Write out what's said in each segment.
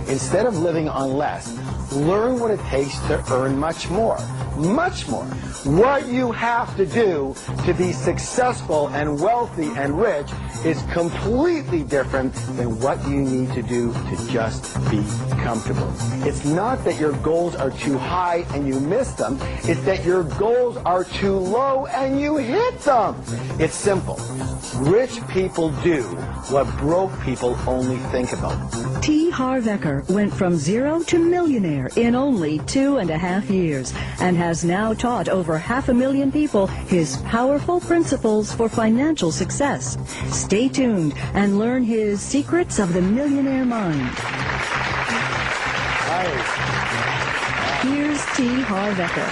Instead of living on less, learn what it takes to earn much more. Much more. What you have to do to be successful and wealthy and rich is completely different than what you need to do to just be comfortable. It's not that your goals are too high and you miss them. It's that your goals are too low and you hit them. It's simple. Rich people do what broke people only think about. Harv Ekър went from 0 to millionaire in only 2.5 years and has now taught over 500,000 people his powerful principles for financial success. Stay tuned and learn his secrets of the millionaire mind. Here's Harv Ekъr.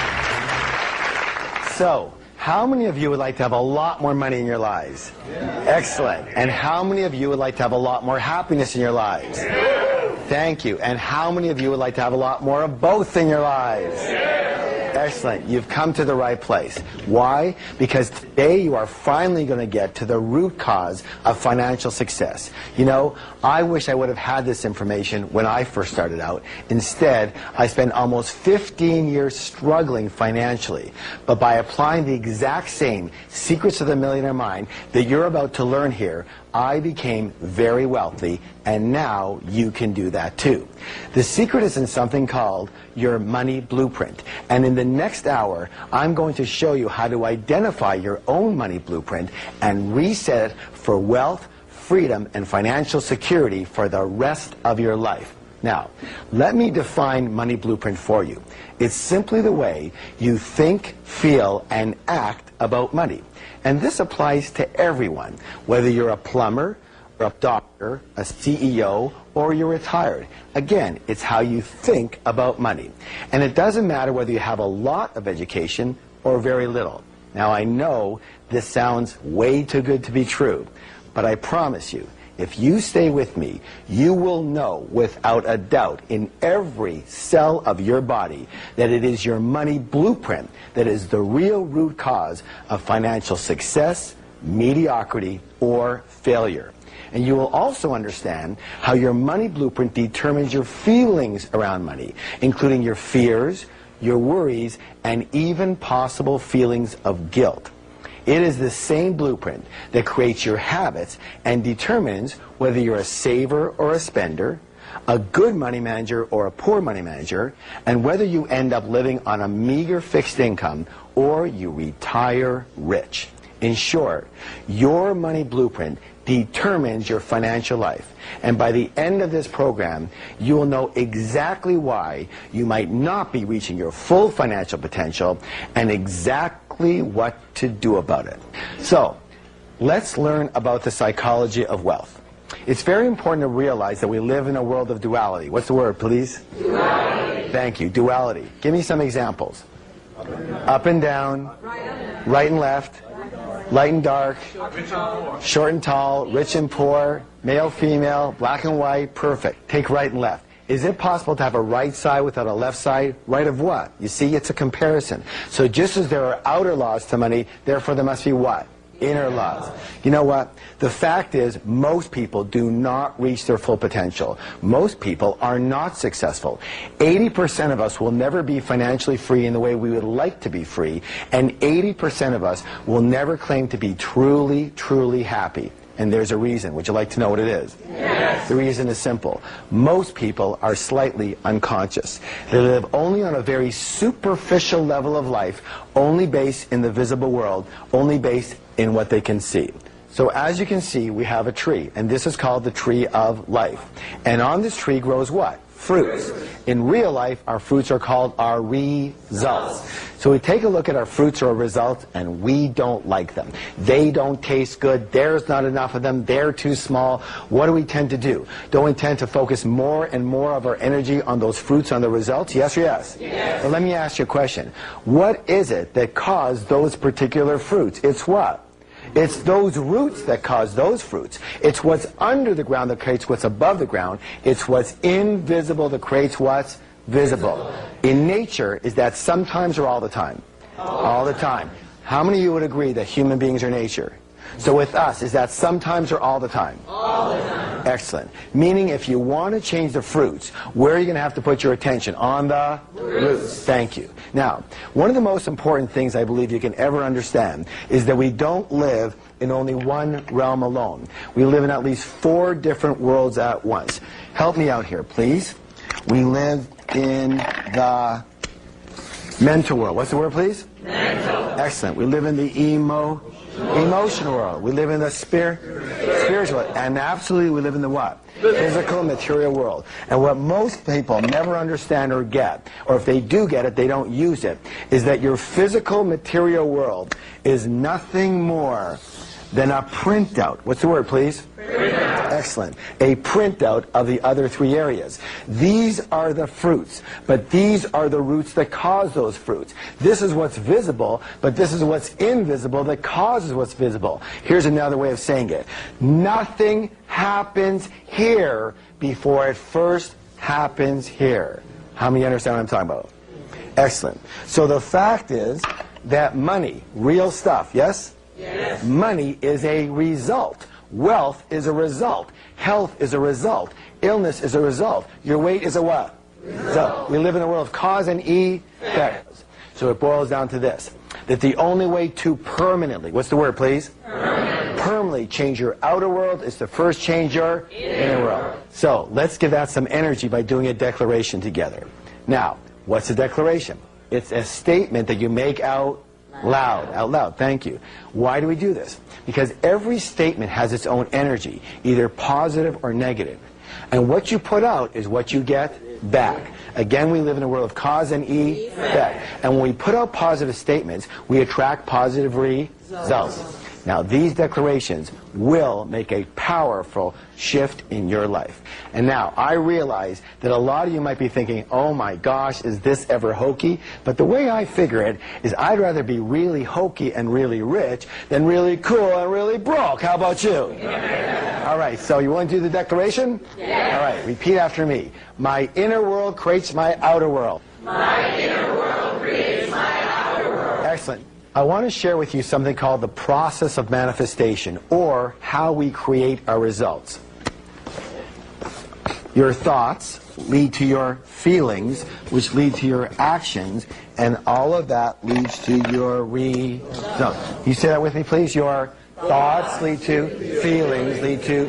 So, how many of you would like to have a lot more money in your lives? Yeah. Excellent. And how many of you would like to have a lot more happiness in your lives? Yeah. Thank you. And how many of you would like to have a lot more of both in your lives? Yeah. Excellent. You've come to the right place. Why? Because today you are finally going to get to the root cause of financial success. You know, I wish I would have had this information when I first started out. Instead, I spent almost 15 years struggling financially. But by applying the exact same secrets of the millionaire mind that you're about to learn here, I became very wealthy, and now you can do that too. The secret is in something called your money blueprint. And in the next hour, I'm going to show you how to identify your own money blueprint and reset it for wealth, freedom, and financial security for the rest of your life. Now, let me define money blueprint for you. It's simply the way you think, feel, and act about money. And this applies to everyone, whether you're a plumber, or a doctor, a CEO, or you're retired. Again, it's how you think about money. And it doesn't matter whether you have a lot of education or very little. Now, I know this sounds way too good to be true, but I promise you, if you stay with me, you will know without a doubt in every cell of your body that it is your money blueprint that is the real root cause of financial success, mediocrity, or failure. And you will also understand how your money blueprint determines your feelings around money, including your fears, your worries, and even possible feelings of guilt. It is the same blueprint that creates your habits and determines whether you're a saver or a spender, a good money manager or a poor money manager, and whether you end up living on a meager fixed income or you retire rich. In short, your money blueprint determines your financial life. And by the end of this program, you will know exactly why you might not be reaching your full financial potential and exactly what to do about it. So, let's learn about the psychology of wealth. It's very important to realize that we live in a world of duality. What's the word, please? Duality. Thank you. Duality. Give me some examples. Up and down, right and left, light and dark, short and tall, rich and poor, male, female, black and white, perfect. Take right and left. Is it possible to have a right side without a left side? Right of what? You see, it's a comparison. So just as there are outer laws to money, therefore there must be what? Inner laws. You know what? The fact is, most people do not reach their full potential. Most people are not successful. 80% of us will never be financially free in the way we would like to be free, and 80% of us will never claim to be truly, truly happy. And there's a reason. Would you like to know what it is? Yes. The reason is simple. Most people are slightly unconscious. They live only on a very superficial level of life, only based in the visible world, only based in what they can see. So as you can see, we have a tree, and this is called the tree of life. And on this tree grows what? Fruits. In real life, our fruits are called our results. So we take a look at our fruits or results, and we don't like them. They don't taste good. There's not enough of them. They're too small. What do we tend to do? Don't we tend to focus more and more of our energy on those fruits, on the results? Yes or yes? Yes. Well, let me ask you a question. What is it that caused those particular fruits? It's what? It's those roots that cause those fruits. It's what's under the ground that creates what's above the ground. It's what's invisible that creates what's visible. In nature, is that sometimes or all the time? All the time. How many of you would agree that human beings are nature? So with us, is that sometimes or all the time? All the time. Excellent. Meaning if you want to change the fruits, where are you going to have to put your attention? On the roots. Thank you. Now, one of the most important things I believe you can ever understand is that we don't live in only one realm alone. We live in at least 4 different worlds at once. Help me out here, please. We live in the mental world. What's the word, please? Mental. Excellent. We live in the emotional world. We live in the spiritual. And absolutely, we live in the what? Physical, material world. And what most people never understand or get, or if they do get it, they don't use it, is that your physical, material world is nothing more than a printout. What's the word, please? Printout. Excellent. A printout of the other 3 areas. These are the fruits, but these are the roots that cause those fruits. This is what's visible, but this is what's invisible that causes what's visible. Here's another way of saying it. Nothing happens here before it first happens here. How many understand what I'm talking about? Excellent. So the fact is that money, real stuff, yes? Yes. Money is a result. Wealth is a result. Health is a result. Illness is a result. Your weight is a what? Result. We live in a world of cause and effect. So it boils down to this, that the only way to permanently, what's the word, please? Permanently change your outer world is to first change your inner world. So let's give that some energy by doing a declaration together. Now, what's a declaration? It's a statement that you make out loud, thank you. Why do we do this? Because every statement has its own energy, either positive or negative. And what you put out is what you get back. Again, we live in a world of cause and effect. And when we put out positive statements, we attract positive results. Now, these declarations will make a powerful shift in your life. And now, I realize that a lot of you might be thinking, oh my gosh, is this ever hokey? But the way I figure it is I'd rather be really hokey and really rich than really cool and really broke. How about you? Yeah. All right, so you want to do the declaration? Yeah. All right, repeat after me. My inner world creates my outer world. My inner world creates my outer world. Excellent. I want to share with you something called the process of manifestation, or how we create our results. Your thoughts lead to your feelings, which lead to your actions, and all of that leads to your results. You say that with me, please? Your thoughts lead to feelings, lead to.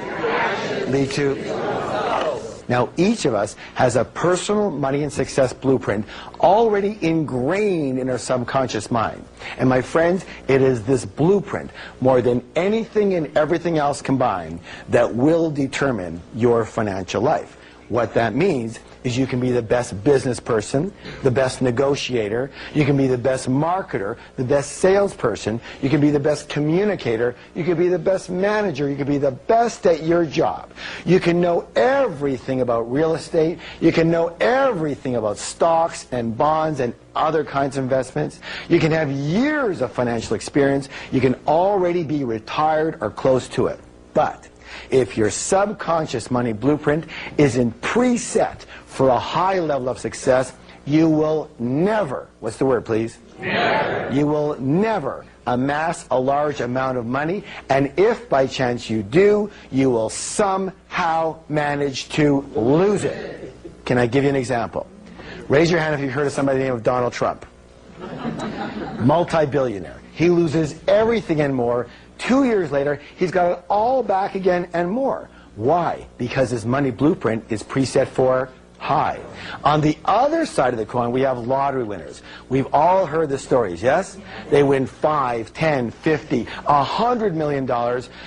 Now, each of us has a personal money and success blueprint already ingrained in our subconscious mind. And my friends, it is this blueprint, more than anything and everything else combined, that will determine your financial life. What that means is you can be the best business person, the best negotiator, you can be the best marketer, the best salesperson, you can be the best communicator, you can be the best manager, you can be the best at your job. You can know everything about real estate, you can know everything about stocks and bonds and other kinds of investments. You can have years of financial experience, you can already be retired or close to it. But if your subconscious money blueprint isn't preset for a high level of success, you will never, what's the word, please? Never. You will never amass a large amount of money, and if by chance you do, you will somehow manage to lose it. Can I give you an example? Raise your hand if you've heard of somebody by the name of Donald Trump. Multi-billionaire. He loses everything and more. 2 years later, he's got it all back again and more. Why? Because his money blueprint is preset for high. On the other side of the coin, we have lottery winners. We've all heard the stories, yes? They win $5, $10, $50, $100 million.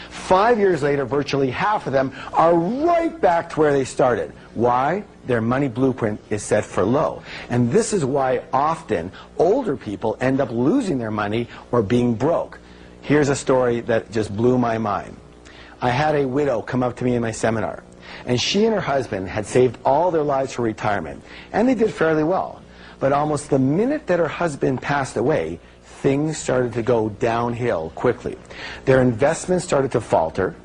5 years later, virtually half of them are right back to where they started. Why? Their money blueprint is set for low. And this is why often older people end up losing their money or being broke. Here's a story that just blew my mind. I had a widow come up to me in my seminar, and she and her husband had saved all their lives for retirement, and they did fairly well. But almost the minute that her husband passed away, things started to go downhill quickly. Their investments started to falter,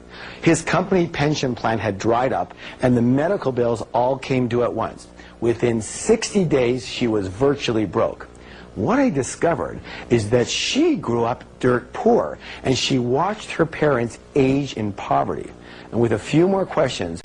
his company pension plan had dried up, and the medical bills all came due at once. Within 60 days, she was virtually broke. what I discovered is that she grew up dirt poor, and she watched her parents age in poverty. And with a few more questions,